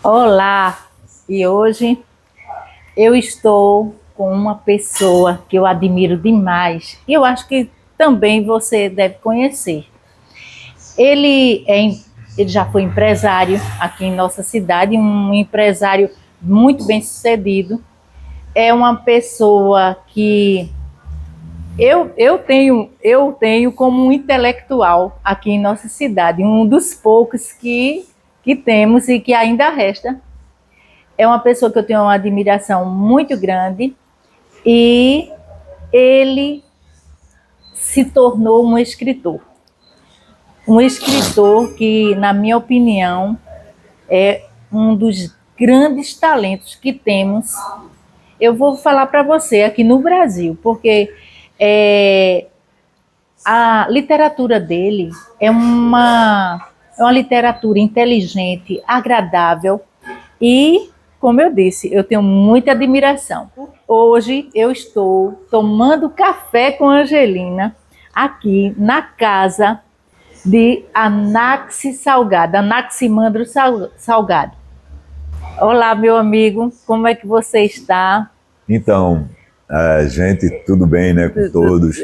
Olá, e hoje eu estou com uma pessoa que eu admiro demais e eu acho que também você deve conhecer. Ele, ele já foi empresário aqui em nossa cidade, um empresário muito bem sucedido. É uma pessoa que eu tenho como um intelectual aqui em nossa cidade, um dos poucos que temos e que ainda resta. É uma pessoa que eu tenho uma admiração muito grande e ele se tornou um escritor. Um escritor que, na minha opinião, é um dos grandes talentos que temos. Eu vou falar para você aqui no Brasil, porque a literatura dele é uma literatura inteligente, agradável e, como eu disse, eu tenho muita admiração. Hoje eu estou tomando café com a Angelina aqui na casa de Anaxi Salgado, Anaximandro Salgado. Olá, meu amigo, como é que você está? Então, gente, tudo bem, né, com todos?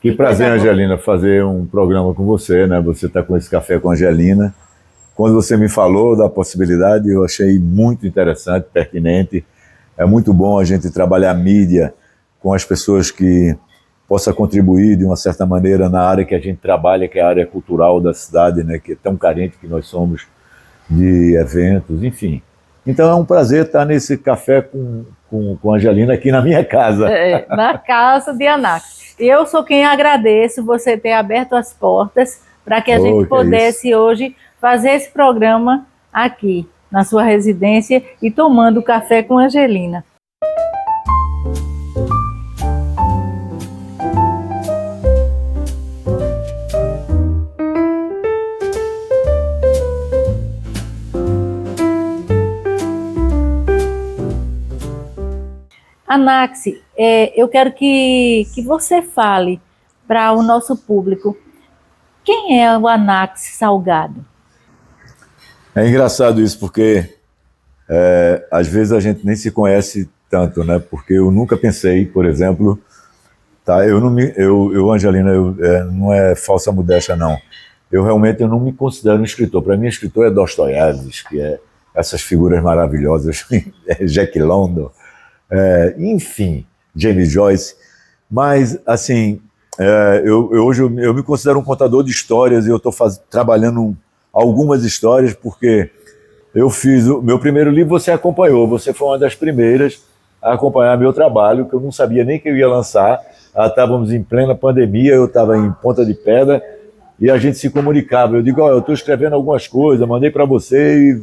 Que prazer, Angelina, fazer um programa com você, né? Você está com esse café com a Angelina. Quando você me falou da possibilidade, eu achei muito interessante, pertinente. É muito bom a gente trabalhar a mídia com as pessoas que possa contribuir de uma certa maneira na área que a gente trabalha, que é a área cultural da cidade, né? Que é tão carente que nós somos de eventos, enfim. Então é um prazer estar nesse café com a Angelina aqui na minha casa. Na casa de Anaxi. E eu sou quem agradeço você ter aberto as portas para que a gente pudesse hoje fazer esse programa aqui na sua residência e tomando café com a Angelina. Anaxi, eu quero que você fale para o nosso público quem é o Anaxi Salgado. É engraçado isso, porque às vezes a gente nem se conhece tanto, né? Porque eu nunca pensei, por exemplo, tá? Angelina, não é falsa modéstia, não. Eu não me considero um escritor. Para mim, escritor é Dostoiévski, que é essas figuras maravilhosas, Jack London, enfim, James Joyce. Mas, assim, hoje eu me considero um contador de histórias e eu estou trabalhando algumas histórias porque eu fiz o meu primeiro livro, você acompanhou, você foi uma das primeiras a acompanhar meu trabalho, que eu não sabia nem que eu ia lançar. Estávamos em plena pandemia, eu estava em Ponta de Pedra e a gente se comunicava. Eu digo, eu estou escrevendo algumas coisas, mandei para você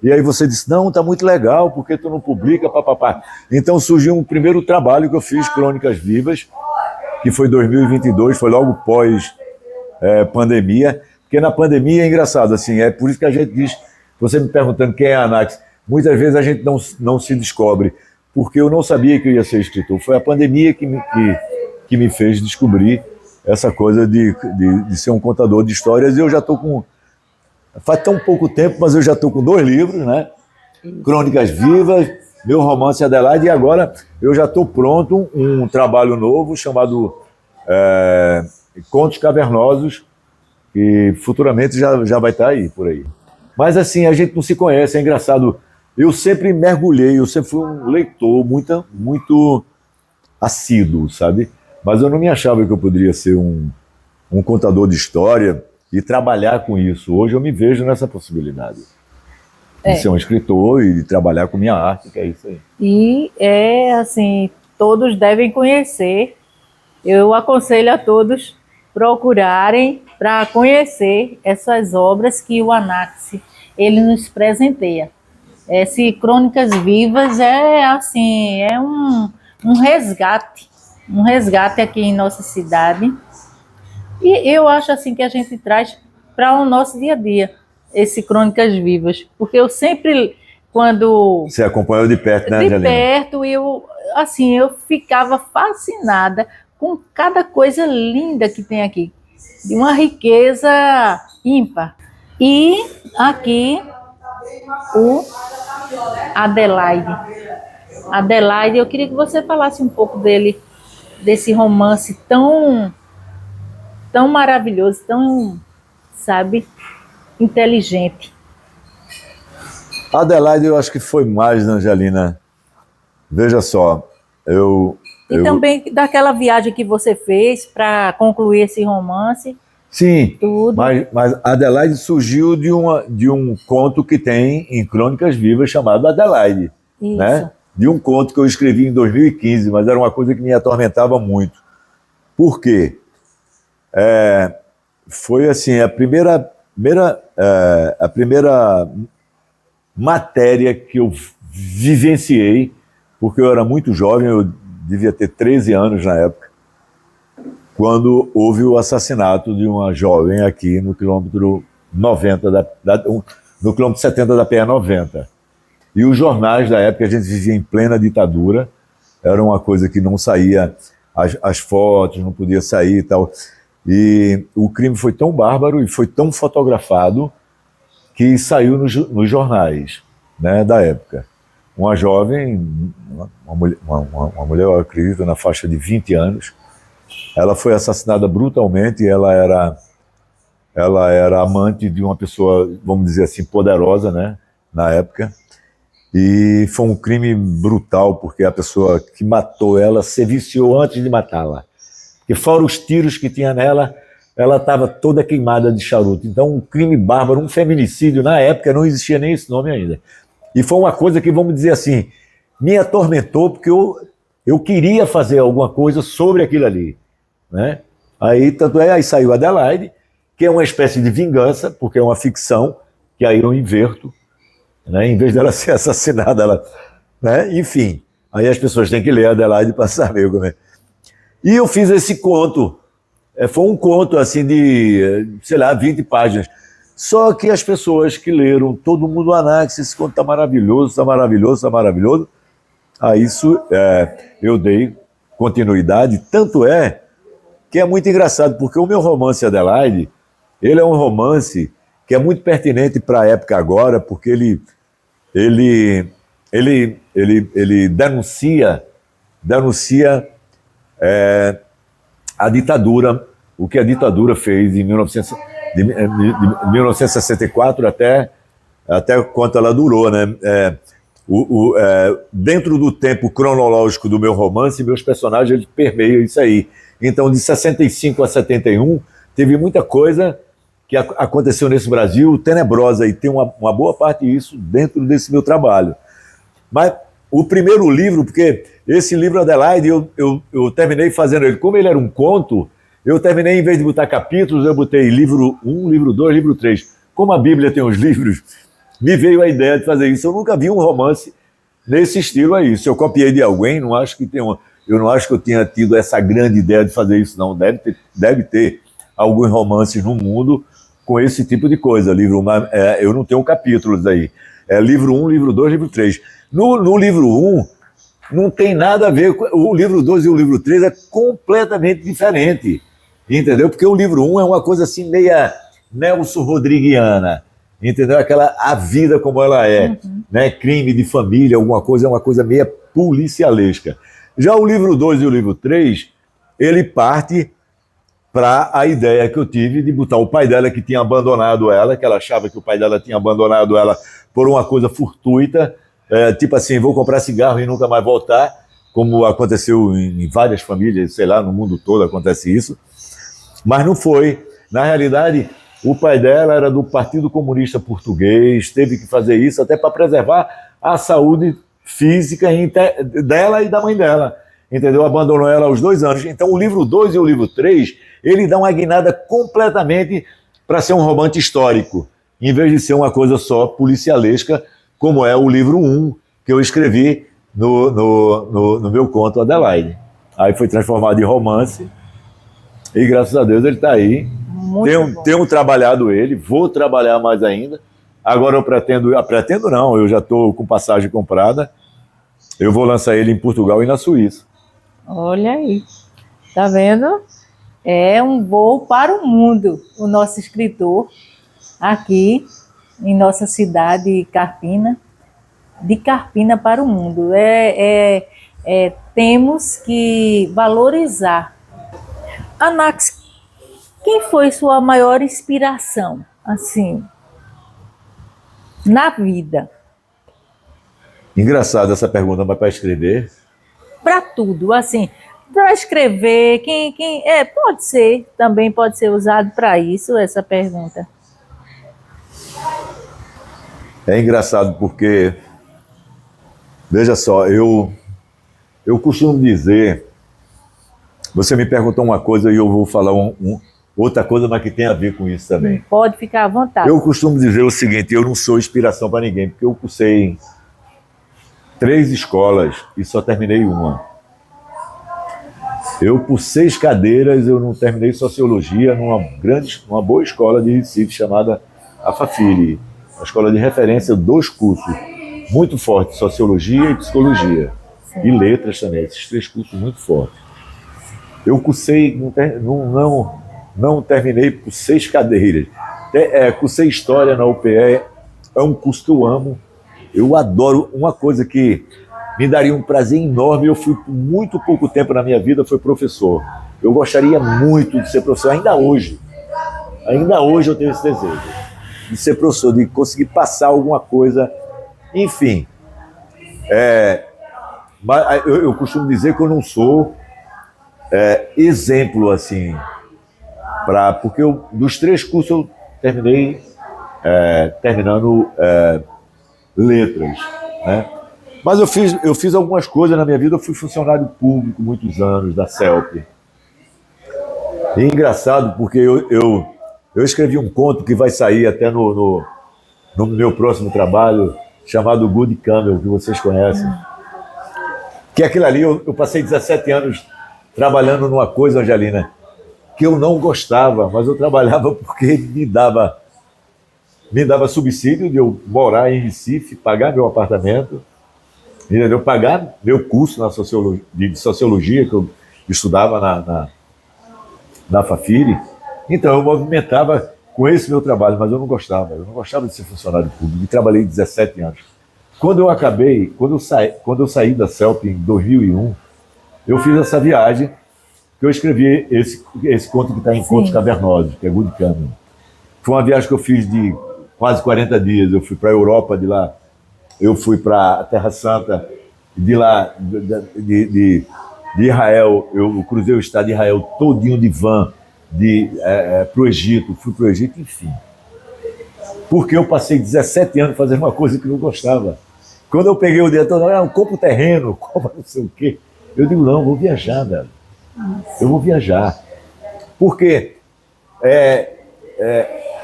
e aí você disse, não, está muito legal, porque tu não publica, papapá. Então surgiu um primeiro trabalho que eu fiz, Crônicas Vivas, que foi 2022, foi logo pós pandemia, porque na pandemia é engraçado, assim, é por isso que a gente diz, você me perguntando quem é a Anaxi, muitas vezes a gente não se descobre, porque eu não sabia que eu ia ser escritor, foi a pandemia que me fez descobrir essa coisa de ser um contador de histórias, e eu já estou com, faz tão pouco tempo, mas eu já estou com 2 livros, né? Crônicas Vivas, meu romance Adelaide, e agora eu já estou pronto, um trabalho novo chamado Contos Cavernosos, que futuramente já vai estar aí, por aí. Mas assim, a gente não se conhece, é engraçado. Eu sempre mergulhei, eu sempre fui um leitor muito assíduo, sabe? Mas eu não me achava que eu poderia ser um contador de história e trabalhar com isso. Hoje eu me vejo nessa possibilidade de ser um escritor e de trabalhar com minha arte, que é isso aí. E assim, todos devem conhecer. Eu aconselho a todos procurarem para conhecer essas obras que o Anaxi ele nos presenteia. Esse Crônicas Vivas é assim, é um resgate aqui em nossa cidade. E eu acho assim que a gente traz para o nosso dia a dia esse Crônicas Vivas, porque eu sempre, quando você acompanhou de perto, né, Angelina? De perto, eu ficava fascinada com cada coisa linda que tem aqui, de uma riqueza ímpar. E aqui o Adelaide. Adelaide, eu queria que você falasse um pouco dele, desse romance tão maravilhoso, tão, sabe, inteligente. Adelaide, eu acho que foi mais, Angelina. Veja só, também daquela viagem que você fez para concluir esse romance. Sim, tudo. Mas Adelaide surgiu de um conto que tem em Crônicas Vivas chamado Adelaide. Isso. Né? De um conto que eu escrevi em 2015, mas era uma coisa que me atormentava muito. Por quê? Foi assim, a primeira matéria que eu vivenciei, porque eu era muito jovem, eu devia ter 13 anos na época, quando houve o assassinato de uma jovem aqui no quilômetro 90, no quilômetro 70 da PE90. E os jornais da época, a gente vivia em plena ditadura, era uma coisa que não saía, as fotos não podia sair e tal. E o crime foi tão bárbaro e foi tão fotografado que saiu nos jornais, né, da época. Uma jovem, uma mulher, eu acredito, na faixa de 20 anos, ela foi assassinada brutalmente e ela era amante de uma pessoa, vamos dizer assim, poderosa, né, na época. E foi um crime brutal, porque a pessoa que matou ela se viciou antes de matá-la. Porque fora os tiros que tinha nela, ela estava toda queimada de charuto. Então, um crime bárbaro, um feminicídio, na época não existia nem esse nome ainda. E foi uma coisa que, vamos dizer assim, me atormentou, porque eu queria fazer alguma coisa sobre aquilo ali. Né? Aí, tanto é, aí saiu Adelaide, que é uma espécie de vingança, porque é uma ficção, que aí eu inverto, né? Em vez dela ser assassinada, ela, né? Enfim, aí as pessoas têm que ler Adelaide para saber como é. E eu fiz esse conto, foi um conto assim de, sei lá, 20 páginas. Só que as pessoas que leram, todo mundo, Anax, esse conto está maravilhoso, está maravilhoso, está maravilhoso. A isso eu dei continuidade, tanto é que é muito engraçado, porque o meu romance Adelaide, ele é um romance que é muito pertinente para a época agora, porque ele denuncia a ditadura, o que a ditadura fez em 1964 até quanto ela durou, né? Dentro do tempo cronológico do meu romance, meus personagens eles permeiam isso aí. Então, de 65 a 71, teve muita coisa que aconteceu nesse Brasil tenebrosa, e tem uma boa parte disso dentro desse meu trabalho. Mas o primeiro livro, porque esse livro Adelaide, eu terminei fazendo ele, como ele era um conto, eu terminei, em vez de botar capítulos, eu botei livro 1, livro 2, livro 3. Como a Bíblia tem os livros, me veio a ideia de fazer isso. Eu nunca vi um romance nesse estilo aí. Se eu copiei de alguém, eu não acho que eu tinha tido essa grande ideia de fazer isso, não. Deve ter alguns romances no mundo com esse tipo de coisa. Eu não tenho capítulos aí. Livro 1, livro 2, livro 3. No livro 1, não tem nada a ver com o livro 2 e o livro 3, é completamente diferente. Entendeu? Porque o livro 1 é uma coisa assim meia Nelson Rodriguiana. Entendeu? A vida como ela é. Né? Crime de família, alguma coisa, é uma coisa meia policialesca. Já o livro 2 e o livro 3, ele parte para a ideia que eu tive de botar o pai dela, que tinha abandonado ela, que ela achava que o pai dela tinha abandonado ela por uma coisa fortuita, tipo assim, vou comprar cigarro e nunca mais voltar, como aconteceu em várias famílias, sei lá, no mundo todo acontece isso. Mas não foi. Na realidade, o pai dela era do Partido Comunista Português, teve que fazer isso até para preservar a saúde física dela e da mãe dela. Entendeu? Abandonou ela aos 2 anos. Então, o livro 2 e o livro 3, ele dá uma guinada completamente para ser um romance histórico, em vez de ser uma coisa só policialesca, como é o livro 1, que eu escrevi no meu conto Adelaide. Aí foi transformado em romance, e graças a Deus ele está aí. Tenho trabalhado ele, vou trabalhar mais ainda. Agora eu pretendo não, eu já estou com passagem comprada. Eu vou lançar ele em Portugal e na Suíça. Olha aí, tá vendo? É um voo para o mundo, o nosso escritor aqui em nossa cidade, Carpina, de Carpina para o mundo. Temos que valorizar. Anax, quem foi sua maior inspiração, assim, na vida? Engraçado essa pergunta, mas para escrever... Para tudo, assim, para escrever, pode ser, também pode ser usado para isso, essa pergunta. É engraçado porque, veja só, eu costumo dizer, você me perguntou uma coisa e eu vou falar outra coisa, mas que tem a ver com isso também. Pode ficar à vontade. Eu costumo dizer o seguinte, eu não sou inspiração para ninguém, porque eu cursei 3 escolas e só terminei uma. Eu, por 6 cadeiras, eu não terminei sociologia numa boa escola de Recife chamada a Fafiri, uma escola de referência, 2 cursos muito fortes, sociologia e psicologia. Sim. E letras também, esses 3 cursos muito fortes. Eu cursei, não terminei por 6 cadeiras. Cursei História na UPE, é um curso que eu amo, eu adoro. Uma coisa que me daria um prazer enorme, eu fui por muito pouco tempo na minha vida, foi professor. Eu gostaria muito de ser professor, ainda hoje eu tenho esse desejo, de ser professor, de conseguir passar alguma coisa, enfim. Mas eu costumo dizer que eu não sou exemplo, assim, porque dos 3 cursos eu terminei terminando letras, né? Mas eu fiz algumas coisas na minha vida, eu fui funcionário público muitos anos, da CELP. E é engraçado, porque eu escrevi um conto que vai sair até no meu próximo trabalho, chamado Good Camel, que vocês conhecem. Que aquilo ali, eu passei 17 anos trabalhando numa coisa, Angelina, que eu não gostava, mas eu trabalhava porque me dava subsídio de eu morar em Recife, pagar meu apartamento, entendeu? Pagar meu curso de sociologia, que eu estudava na Fafiri. Então eu movimentava com esse meu trabalho, mas eu não gostava de ser funcionário público, e trabalhei 17 anos. Quando eu saí da CELP em 2001, eu fiz essa viagem, que eu escrevi esse conto que está em Contos Cavernosos, que é Good Camel. Foi uma viagem que eu fiz de quase 40 dias, eu fui para a Europa, de lá eu fui para a Terra Santa, de lá, de Israel, eu cruzei o estado de Israel todinho de van, para o Egito, fui para o Egito, enfim. Porque eu passei 17 anos fazendo uma coisa que não gostava. Quando eu peguei o dedo, eu compro terreno, compro não sei o quê. Eu digo, não, eu vou viajar, velho. Eu vou viajar. Porque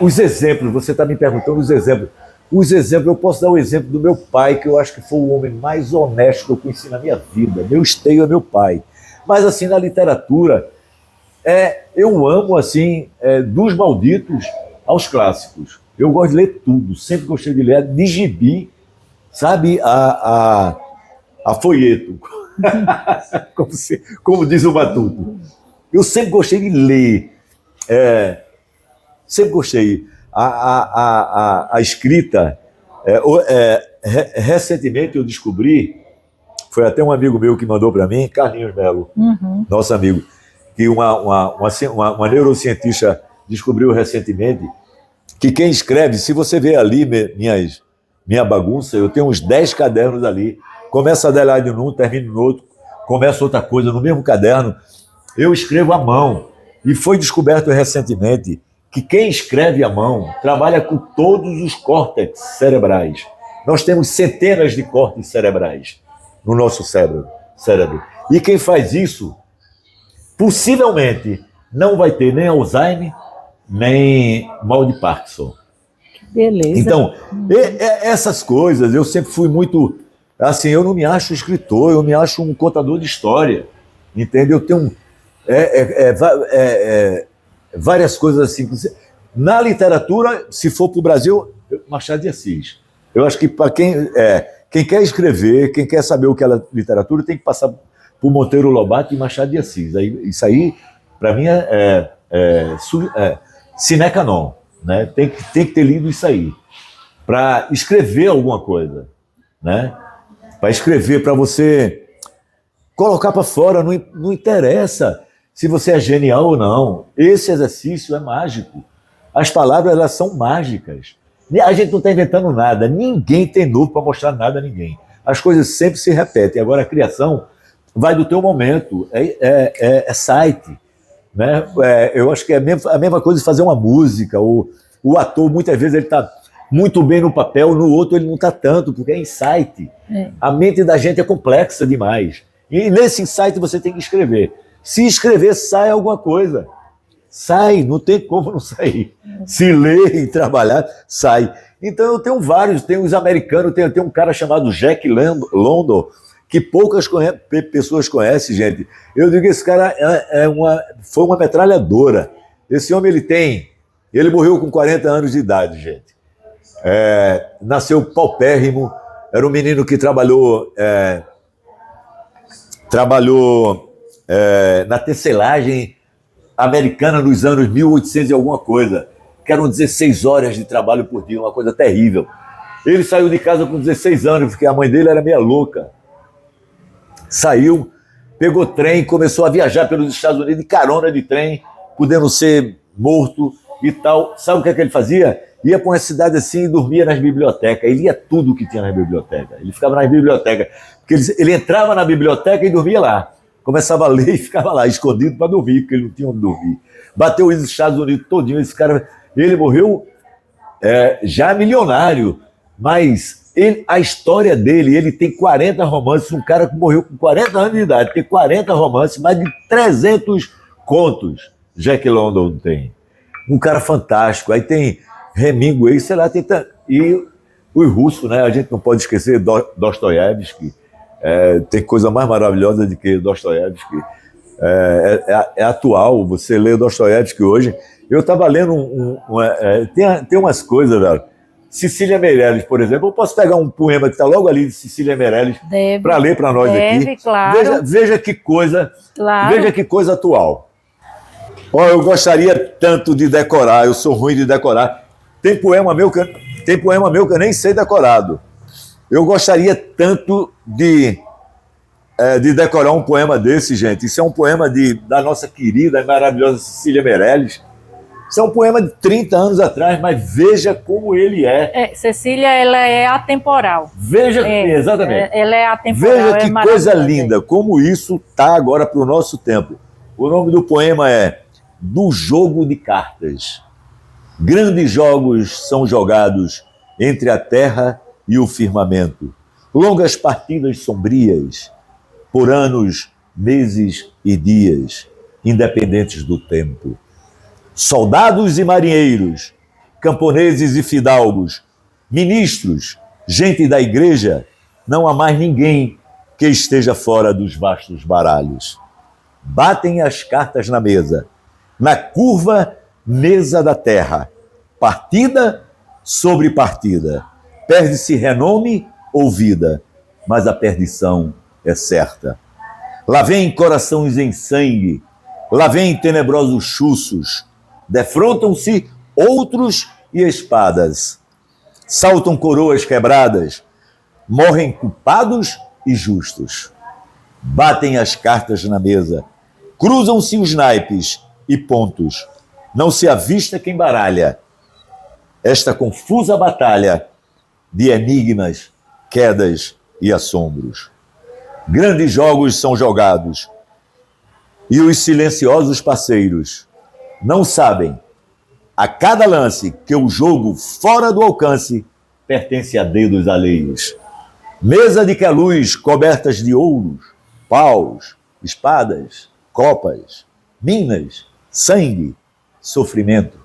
os exemplos, você está me perguntando os exemplos. Eu posso dar o exemplo do meu pai, que eu acho que foi o homem mais honesto que eu conheci na minha vida. Meu esteio é meu pai. Mas, assim, na literatura, eu amo, assim, dos malditos aos clássicos. Eu gosto de ler tudo, sempre gostei de ler, de gibi, sabe, a folheto, como diz o Matuto. Eu sempre gostei de ler, sempre gostei. A escrita, recentemente eu descobri, foi até um amigo meu que mandou para mim, Carlinhos Melo, nosso amigo, que uma neurocientista descobriu recentemente que quem escreve, se você vê ali minha bagunça, eu tenho uns 10 cadernos ali, começa a deadline num, termino no outro, começa outra coisa no mesmo caderno, eu escrevo à mão. E foi descoberto recentemente que quem escreve à mão trabalha com todos os córtex cerebrais. Nós temos centenas de córtex cerebrais no nosso cérebro. E quem faz isso, possivelmente, não vai ter nem Alzheimer, nem mal de Parkinson. Beleza. Então, essas coisas, eu sempre fui muito... Assim, eu não me acho escritor, eu me acho um contador de história. Entende? Eu tenho várias coisas assim. Na literatura, se for para o Brasil, Machado de Assis. Eu acho que para quem quer escrever, quem quer saber o que é literatura, tem que passar por Monteiro Lobato e Machado de Assis. Isso aí, para mim, sine qua non, né? Tem que ter lido isso aí. para escrever alguma coisa, né? Para escrever, para você colocar para fora, não interessa se você é genial ou não. Esse exercício é mágico. As palavras, elas são mágicas. A gente não está inventando nada, ninguém tem novo para mostrar nada a ninguém. As coisas sempre se repetem. Agora, a criação vai do teu momento, é site, né? Eu acho que é a mesma coisa de fazer uma música. O ator, muitas vezes, ele está muito bem no papel, no outro ele não está tanto, porque é insight. A mente da gente é complexa demais. E nesse insight você tem que escrever. Se escrever, sai alguma coisa. Sai, não tem como não sair. Se ler e trabalhar, sai. Então eu tenho vários, tem os americanos, tem um cara chamado Jack London, que poucas pessoas conhecem, gente. Eu digo que esse cara foi uma metralhadora. Esse homem, ele morreu com 40 anos de idade, gente. Nasceu paupérrimo, era um menino que trabalhou na tecelagem americana nos anos 1800 e alguma coisa, que eram 16 horas de trabalho por dia, uma coisa terrível. Ele saiu de casa com 16 anos, porque a mãe dele era meia louca. Saiu, pegou trem, começou a viajar pelos Estados Unidos de carona de trem, podendo ser morto e tal. Sabe o que ele fazia? Ia para uma cidade assim e dormia nas bibliotecas. Ele lia tudo o que tinha nas bibliotecas. Ele ficava nas bibliotecas. Porque ele entrava na biblioteca e dormia lá. Começava a ler e ficava lá, escondido para dormir, porque ele não tinha onde dormir. Bateu os Estados Unidos todinho. Esse cara, ele morreu já milionário, mas a história dele, ele tem 40 romances, um cara que morreu com 40 anos de idade, tem 40 romances, mais de 300 contos, Jack London tem. Um cara fantástico. Aí tem Hemingway, sei lá, e os russos, né? A gente não pode esquecer Dostoiévski. Tem coisa mais maravilhosa do que Dostoiévski. É atual, você lê Dostoiévski hoje. Eu estava lendo tem umas coisas, velho. Cecília Meirelles, por exemplo. Eu posso pegar um poema que está logo ali de Cecília Meirelles para ler para nós aqui. Claro. Veja que coisa, claro. Veja que coisa atual. Eu gostaria tanto de decorar, eu sou ruim de decorar. Tem poema meu que eu nem sei decorado. Eu gostaria tanto de decorar um poema desse, gente. Isso é um poema da nossa querida e maravilhosa Cecília Meirelles. Isso é um poema de 30 anos atrás, mas veja como ele é. Cecília, ela é atemporal. Veja, exatamente. Ela é atemporal. Veja que coisa linda, como isso está agora para o nosso tempo. O nome do poema é Do Jogo de Cartas. Grandes jogos são jogados entre a terra e o firmamento. Longas partidas sombrias, por anos, meses e dias, independentes do tempo. Soldados e marinheiros, camponeses e fidalgos, ministros, gente da igreja, não há mais ninguém que esteja fora dos vastos baralhos. Batem as cartas na mesa, na curva mesa da terra, partida sobre partida. Perde-se renome ou vida, mas a perdição é certa. Lá vem corações em sangue, lá vem tenebrosos chuços, defrontam-se outros e espadas. Saltam coroas quebradas, morrem culpados e justos. Batem as cartas na mesa, cruzam-se os naipes e pontos. Não se avista quem baralha esta confusa batalha de enigmas, quedas e assombros. Grandes jogos são jogados e os silenciosos parceiros não sabem a cada lance que o jogo fora do alcance pertence a dedos alheios. Mesa de queluz cobertas de ouros, paus, espadas, copas, minas, sangue, sofrimento.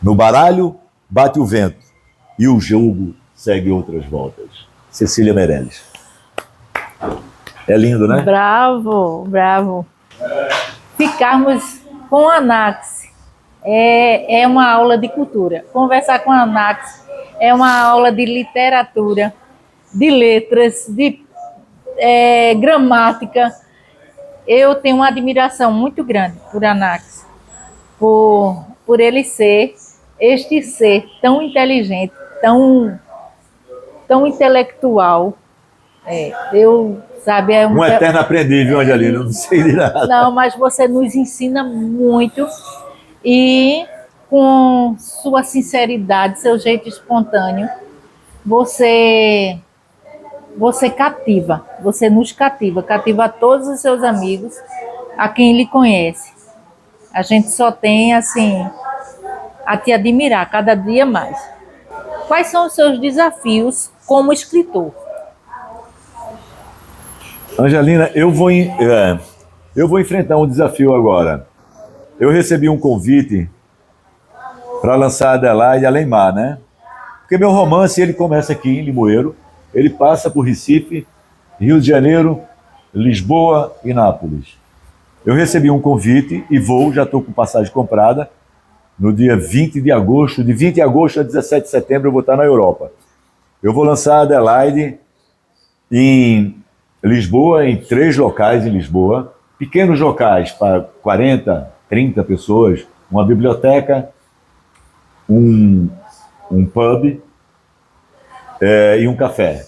No baralho bate o vento e o jogo segue outras voltas. Cecília Meirelles. É lindo, né? Bravo, bravo. Ficarmos com a Anax é uma aula de cultura. Conversar com a Anax é uma aula de literatura, de letras, de gramática. Eu tenho uma admiração muito grande por Anax, por ele ser este ser tão inteligente tão, tão intelectual. Sabe, Um eterno aprendiz, viu, Angelina? Não sei de nada. Não, mas você nos ensina muito e com sua sinceridade, seu jeito espontâneo, você cativa, você nos cativa todos os seus amigos, a quem lhe conhece. A gente só tem, assim, a te admirar cada dia mais. Quais são os seus desafios como escritor? Angelina, eu vou enfrentar um desafio agora. Eu recebi um convite para lançar Adelaide e Além-Mar, né? Porque meu romance, ele começa aqui em Limoeiro, ele passa por Recife, Rio de Janeiro, Lisboa e Nápoles. Eu recebi um convite e já estou com passagem comprada, no dia 20 de agosto, de 20 de agosto a 17 de setembro eu vou estar na Europa. Eu vou lançar Adelaide em Lisboa, em 3 locais em Lisboa, pequenos locais para 40, 30 pessoas, uma biblioteca, um pub e um café.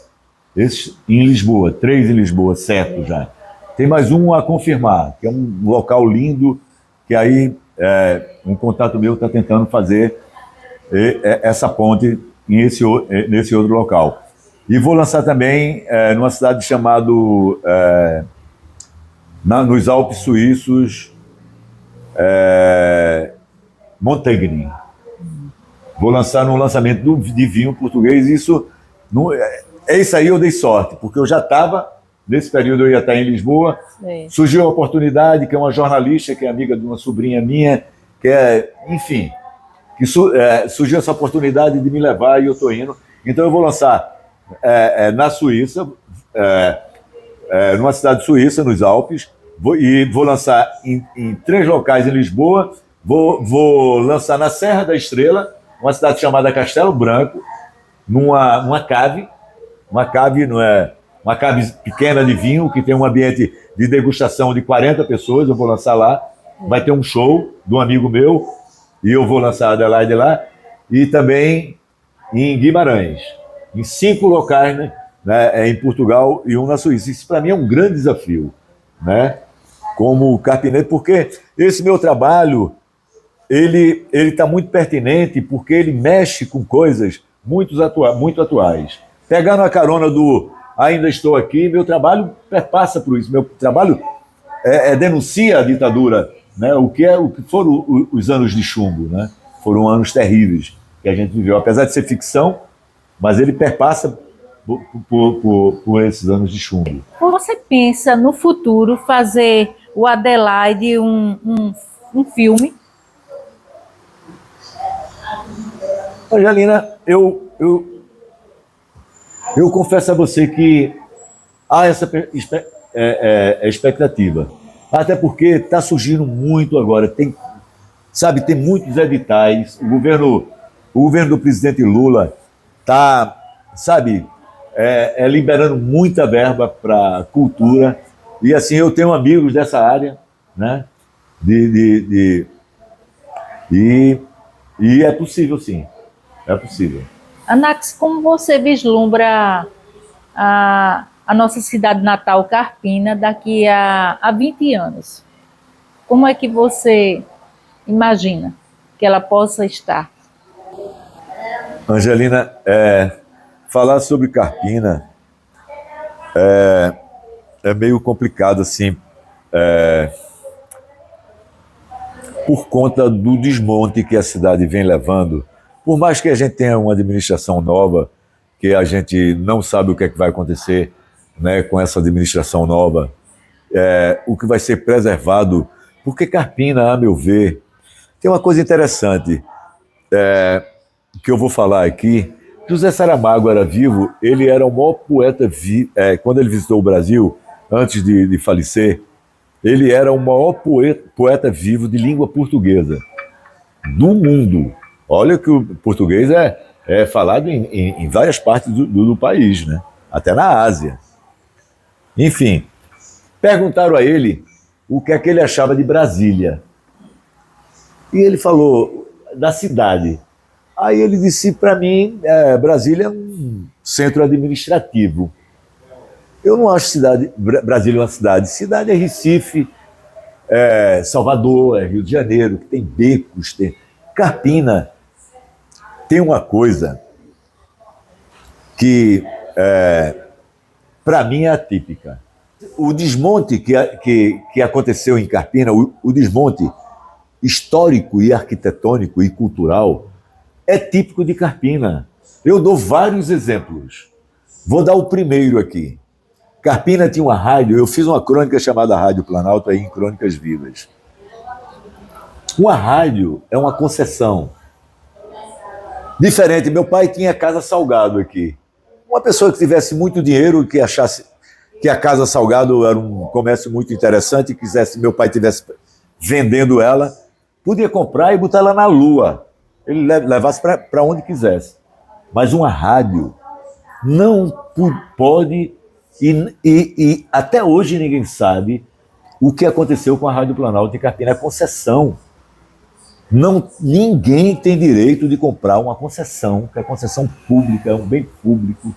Esses em Lisboa, 3 em Lisboa, certo já. Tem mais um a confirmar, que é um local lindo, que aí um contato meu está tentando fazer essa ponte nesse outro local. E vou lançar também numa cidade chamada, nos Alpes Suíços, Montigny. Vou lançar no lançamento de vinho português. Isso aí eu dei sorte, porque eu já estava, nesse período eu ia estar em Lisboa. Sim. Surgiu a oportunidade, que é uma jornalista, que é amiga de uma sobrinha minha, enfim, surgiu essa oportunidade de me levar e eu estou indo. Então eu vou lançar na Suíça, numa cidade suíça, nos Alpes, e vou lançar em 3 locais em Lisboa, vou lançar na Serra da Estrela, uma cidade chamada Castelo Branco, numa cave, uma cave pequena de vinho, que tem um ambiente de degustação de 40 pessoas, eu vou lançar lá, vai ter um show de um amigo meu, e eu vou lançar a Adelaide lá, e também em Guimarães, em 5 locais, né, em Portugal e um na Suíça. Isso para mim é um grande desafio, né, como carpineiro, porque esse meu trabalho, ele está muito pertinente, porque ele mexe com coisas muito atuais. Pegando a carona do ainda estou aqui, meu trabalho passa por isso, meu trabalho denuncia a ditadura, né, o que foram os anos de chumbo, né, foram anos terríveis que a gente viveu, apesar de ser ficção, mas ele perpassa por esses anos de chumbo. Você pensa no futuro fazer o Adelaide um filme? Angelina, eu confesso a você que há essa expectativa, até porque está surgindo muito agora, tem muitos editais, o governo do presidente Lula está, liberando muita verba para cultura, e assim, eu tenho amigos dessa área, né, e é possível, sim, é possível. Anax, como você vislumbra a nossa cidade natal, Carpina, daqui a 20 anos? Como é que você imagina que ela possa estar? Angelina, falar sobre Carpina é meio complicado, assim, por conta do desmonte que a cidade vem levando. Por mais que a gente tenha uma administração nova, que a gente não sabe o que é que vai acontecer, né, com essa administração nova, o que vai ser preservado, porque Carpina, a meu ver, tem uma coisa interessante que eu vou falar aqui. José Saramago era vivo, ele era o maior poeta quando ele visitou o Brasil, antes de falecer, ele era o maior poeta vivo de língua portuguesa do mundo. Olha que o português é falado em várias partes do país, né? Até na Ásia. Enfim, perguntaram a ele o que é que ele achava de Brasília. E ele falou da cidade. Aí ele disse para mim, Brasília é um centro administrativo. Eu não acho Brasília uma cidade. Cidade é Recife, Salvador, Rio de Janeiro, que tem becos, tem Carpina. Tem uma coisa que, para mim, é atípica. O desmonte que aconteceu em Carpina, o desmonte histórico e arquitetônico e cultural, é típico de Carpina. Eu dou vários exemplos. Vou dar o primeiro aqui. Carpina tinha uma rádio, eu fiz uma crônica chamada Rádio Planalto aí em Crônicas Vivas. Uma rádio é uma concessão. Diferente, meu pai tinha Casa Salgado aqui. Uma pessoa que tivesse muito dinheiro e que achasse que a Casa Salgado era um comércio muito interessante e quisesse, meu pai estivesse vendendo ela, podia comprar e botar ela na lua. Ele levasse para onde quisesse. Mas uma rádio não pode, e até hoje ninguém sabe o que aconteceu com a Rádio Planalto em Carpina. É concessão. Ninguém tem direito de comprar uma concessão, que é concessão pública, é um bem público,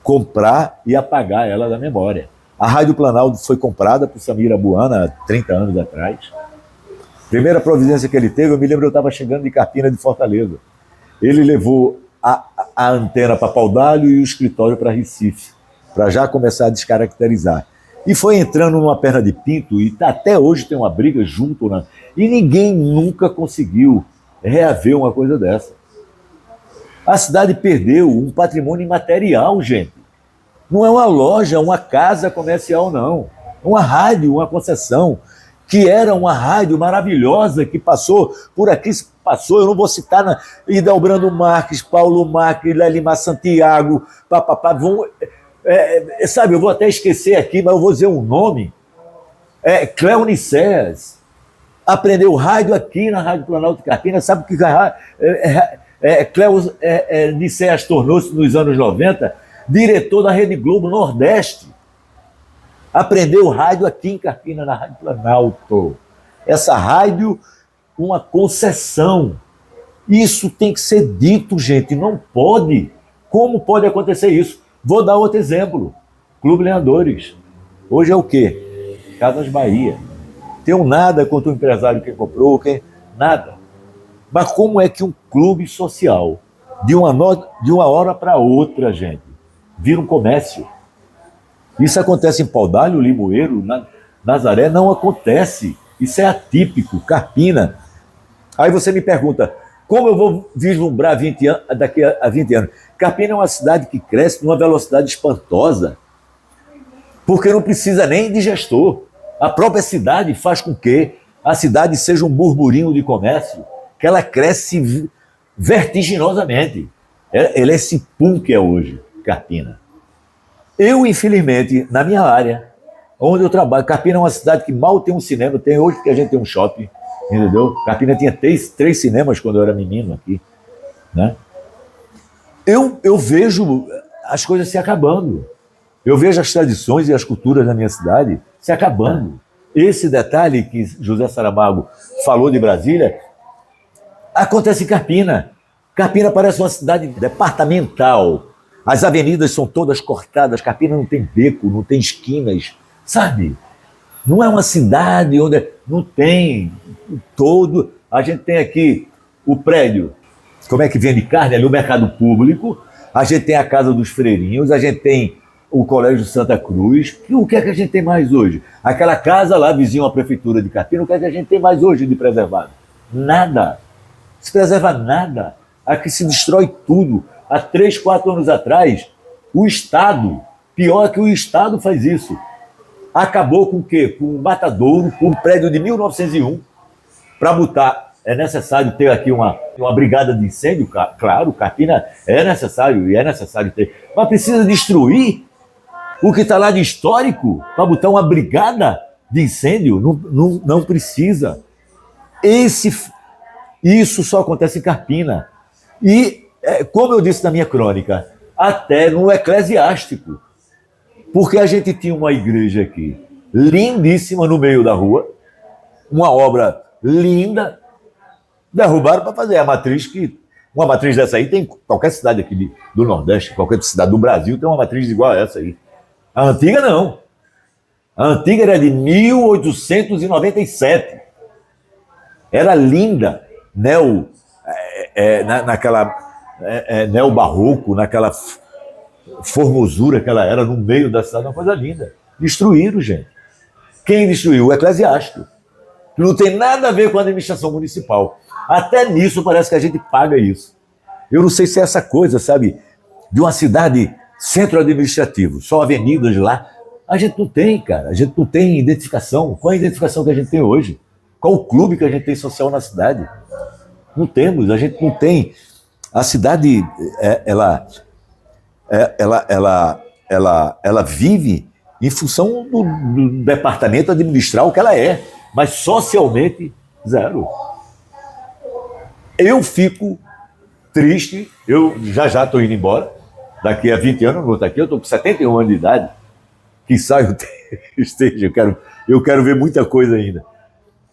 comprar e apagar ela da memória. A Rádio Planalto foi comprada por Samir Abuana há 30 anos atrás. Primeira providência que ele teve, eu me lembro, eu estava chegando de Carpina de Fortaleza. Ele levou a antena para Paudalho e o escritório para Recife, para já começar a descaracterizar. E foi entrando numa perna de pinto, e até hoje tem uma briga junto, né? E ninguém nunca conseguiu reaver uma coisa dessa. A cidade perdeu um patrimônio imaterial, gente. Não é uma loja, uma casa comercial, não. É uma rádio, uma concessão, que era uma rádio maravilhosa, que passou por aqui, eu não vou citar, Hidalbrando Marques, Paulo Marques, Lelima Santiago, sabe, eu vou até esquecer aqui, mas eu vou dizer um nome. Cléo Nicés aprendeu rádio aqui na Rádio Planalto de Carpina. Sabe o que Cléo Nicés tornou-se nos anos 90 diretor da Rede Globo Nordeste. Aprendeu rádio aqui em Carpina, na Rádio Planalto. Essa rádio, uma concessão. Isso tem que ser dito, gente. Não pode. Como pode acontecer isso? Vou dar outro exemplo. Clube Leandores. Hoje é o quê? Casas Bahia. Tenho nada contra o empresário que comprou, nada. Mas como é que um clube social, de uma hora para outra, gente, vira um comércio? Isso acontece em Paudalho, Limoeiro, Nazaré, não acontece. Isso é atípico, Carpina. Aí você me pergunta, como eu vou vislumbrar daqui a 20 anos? Carpina é uma cidade que cresce numa velocidade espantosa, porque não precisa nem de gestor. A própria cidade faz com que a cidade seja um burburinho de comércio, que ela cresce vertiginosamente. Ela é esse pum que é hoje, Carpina. Eu, infelizmente, na minha área, onde eu trabalho, Carpina é uma cidade que mal tem um cinema, tem hoje que a gente tem um shopping, entendeu? Carpina tinha três cinemas quando eu era menino aqui, né? Eu vejo as coisas se acabando. Eu vejo as tradições e as culturas da minha cidade se acabando. Esse detalhe que José Saramago falou de Brasília acontece em Carpina. Carpina parece uma cidade departamental. As avenidas são todas cortadas. Carpina não tem beco, não tem esquinas, sabe? Não é uma cidade onde não tem todo. A gente tem aqui o prédio, como é que vende carne ali, o mercado público. A gente tem a Casa dos Freirinhos, a gente tem o Colégio Santa Cruz. O que é que a gente tem mais hoje? Aquela casa lá, vizinho à prefeitura de Carpina, o que é que a gente tem mais hoje de preservado? Nada. Se preserva nada. Aqui se destrói tudo. Há 3, 4 anos atrás, o Estado, pior que o Estado faz isso, acabou com o quê? Com o Matadouro, com um prédio de 1901, para botar. É necessário ter aqui uma brigada de incêndio, claro, Carpina é necessário e é necessário ter, mas precisa destruir o que está lá de histórico para botar uma brigada de incêndio? Não precisa. Isso só acontece em Carpina. E, como eu disse na minha crônica, até no eclesiástico, porque a gente tinha uma igreja aqui, lindíssima no meio da rua, uma obra linda, derrubaram para fazer a matriz que Uma matriz dessa aí tem qualquer cidade aqui do Nordeste, qualquer cidade do Brasil tem uma matriz igual a essa aí. A antiga não. A antiga era de 1897. Era linda, neo-barroco, naquela formosura que ela era no meio da cidade, uma coisa linda. Destruíram, gente. Quem destruiu? O eclesiástico. Que não tem nada a ver com a administração municipal. Até nisso parece que a gente paga isso. Eu não sei se é essa coisa, sabe, de uma cidade centro administrativo, só avenidas lá. A gente não tem, cara. A gente não tem identificação. Qual é a identificação que a gente tem hoje? Qual o clube que a gente tem social na cidade? Não temos, a gente não tem. A cidade, ela vive em função do departamento administrar o que ela é, mas socialmente, zero. Eu fico triste, eu já estou indo embora, daqui a 20 anos eu vou estar aqui, eu estou com 71 anos de idade, que saio esteja, eu quero ver muita coisa ainda.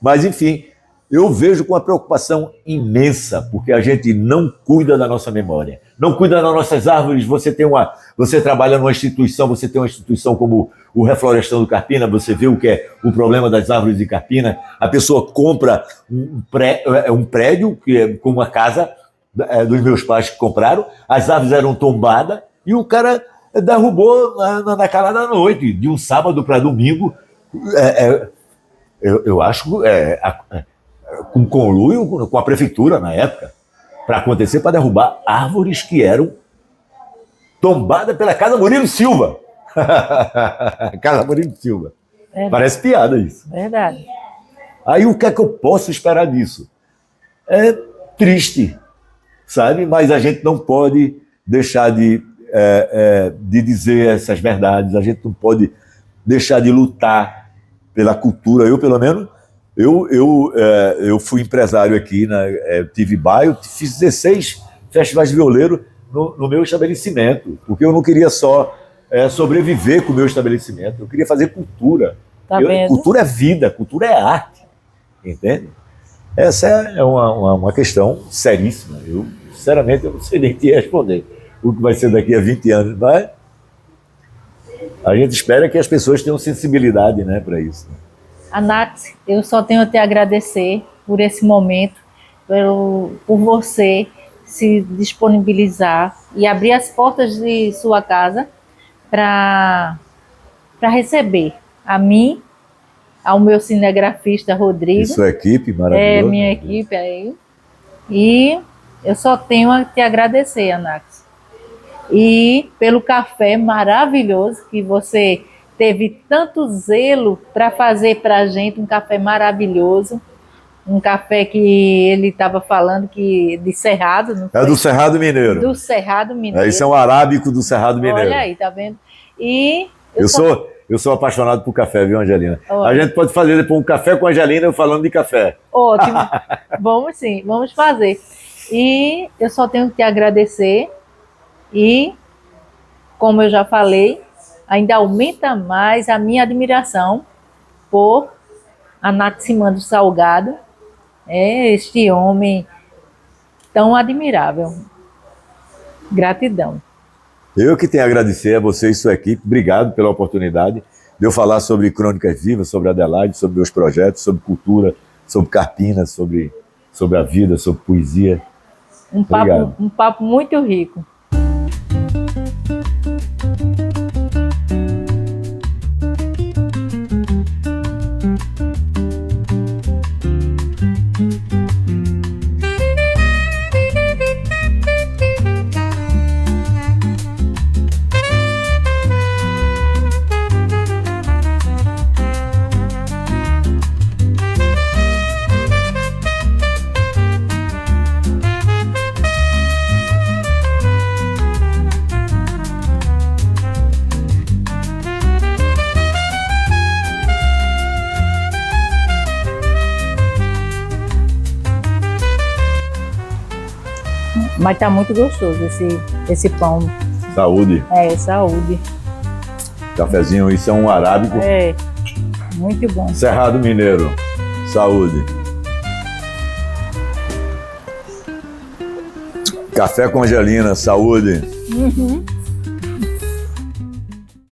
Mas, enfim, eu vejo com uma preocupação imensa, porque a gente não cuida da nossa memória, não cuida das nossas árvores. Você trabalha numa instituição, você tem uma instituição como o Reflorestando Carpina, você vê o que é o problema das árvores de Carpina. A pessoa compra um prédio, que é como uma casa dos meus pais que compraram, as árvores eram tombadas e o cara derrubou na calada da noite, de um sábado para domingo. Eu acho com conluio com a prefeitura na época, para acontecer, para derrubar árvores que eram tombadas pela Casa Murilo Silva. Casa Murilo Silva. Verdade. Parece piada isso. Verdade. Aí o que é que eu posso esperar disso? É triste, sabe? Mas a gente não pode deixar de dizer essas verdades, a gente não pode deixar de lutar pela cultura. Eu, pelo menos, eu fui empresário aqui, tive bairro, fiz 16 festivais de violeiro no meu estabelecimento, porque eu não queria só sobreviver com o meu estabelecimento, eu queria fazer cultura. Tá vendo? Cultura é vida, cultura é arte, entende? Essa é uma questão seríssima. Eu, sinceramente, eu não sei nem te responder o que vai ser daqui a 20 anos, mas a gente espera que as pessoas tenham sensibilidade, né, para isso. Nath, eu só tenho a te agradecer por esse momento, por você se disponibilizar e abrir as portas de sua casa para receber a mim, ao meu cinegrafista Rodrigo. E sua equipe maravilhosa. Minha equipe aí. E eu só tenho a te agradecer, Nath. E pelo café maravilhoso que você teve tanto zelo para fazer para a gente, um café maravilhoso, um café que ele estava falando que de Cerrado, não foi? É do Cerrado Mineiro. Do Cerrado Mineiro. Isso é um arábico do Cerrado Mineiro. Olha aí, tá vendo? E eu sou apaixonado por café, viu, Angelina? Olha. A gente pode fazer depois um café com a Angelina, eu falando de café. Ótimo. Vamos sim, vamos fazer. E eu só tenho que te agradecer e, como eu já falei, ainda aumenta mais a minha admiração por Anaximandro Salgado, este homem tão admirável. Gratidão. Eu que tenho a agradecer a você e sua equipe. Obrigado pela oportunidade de eu falar sobre Crônicas Vivas, sobre Adelaide, sobre meus projetos, sobre cultura, sobre Carpina, sobre a vida, sobre poesia. Um papo muito rico. Mas tá muito gostoso esse pão. Saúde. Saúde. Cafezinho, isso é um arábico. Muito bom. Cerrado Mineiro. Saúde. Café com Angelina, saúde. Uhum.